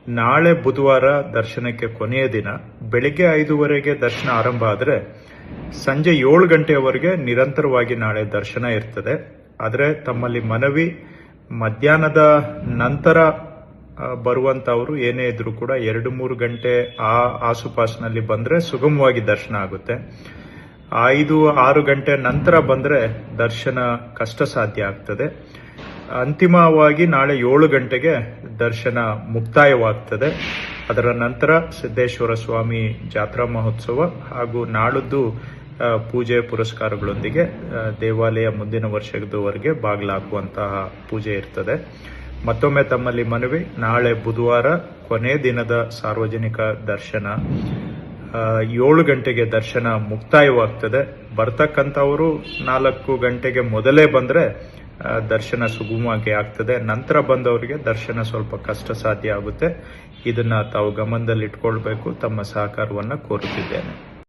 ನಾಳೆ ಬುಧವಾರ ದರ್ಶನಕ್ಕೆ ಕೊನೆಯ ದಿನ. ಬೆಳಿಗ್ಗೆ 5:30ಗೆ ದರ್ಶನ ಆರಂಭ ಆದರೆ ಸಂಜೆ 7 ಗಂಟೆಯವರೆಗೆ ನಿರಂತರವಾಗಿ ನಾಳೆ ದರ್ಶನ ಇರ್ತದೆ. ಆದರೆ ತಮ್ಮಲ್ಲಿ ಮನವಿ, ಮಧ್ಯಾಹ್ನದ ನಂತರ ಬರುವಂತವರು ಏನೇ ಇದ್ರೂ ಕೂಡ 2-3 ಗಂಟೆ ಆಸುಪಾಸಿನಲ್ಲಿ ಬಂದ್ರೆ ಸುಗಮವಾಗಿ ದರ್ಶನ ಆಗುತ್ತೆ. 5-6 ಗಂಟೆ ನಂತರ ಬಂದ್ರೆ ದರ್ಶನ ಕಷ್ಟ ಸಾಧ್ಯ ಆಗ್ತದೆ. ಅಂತಿಮವಾಗಿ ನಾಳೆ 7 ಗಂಟೆಗೆ ದರ್ಶನ ಮುಕ್ತಾಯವಾಗ್ತದೆ. ಅದರ ನಂತರ ಸಿದ್ದೇಶ್ವರ ಸ್ವಾಮಿ ಜಾತ್ರಾ ಮಹೋತ್ಸವ ಹಾಗೂ ನಾಳದ್ದು ಪೂಜೆ ಪುರಸ್ಕಾರಗಳೊಂದಿಗೆ ದೇವಾಲಯ ಮುಂದಿನ ವರ್ಷದವರೆಗೆ ಬಾಗಿಲಾಕುವಂತಹ ಪೂಜೆ ಇರ್ತದೆ. ಮತ್ತೊಮ್ಮೆ ತಮ್ಮಲ್ಲಿ ಮನವಿ, ನಾಳೆ ಬುಧವಾರ ಕೊನೆ ದಿನದ ಸಾರ್ವಜನಿಕ ದರ್ಶನ 7 ಗಂಟೆಗೆ ದರ್ಶನ ಮುಕ್ತಾಯವಾಗ್ತದೆ. ಬರ್ತಕ್ಕಂಥವರು 4 ಗಂಟೆಗೆ ಮೊದಲೇ ಬಂದ್ರೆ ದರ್ಶನ ಸುಗಮವಾಗಿ ಆಗ್ತದೆ. ನಂತರ ಬಂದವರಿಗೆ ದರ್ಶನ ಸ್ವಲ್ಪ ಕಷ್ಟ ಸಾಧ್ಯ ಆಗುತ್ತೆ. ಇದನ್ನ ತಾವು ಗಮನದಲ್ಲಿಟ್ಕೊಳ್ಬೇಕು. ತಮ್ಮ ಸಹಕಾರವನ್ನ ಕೋರುತ್ತಿದ್ದೇನೆ.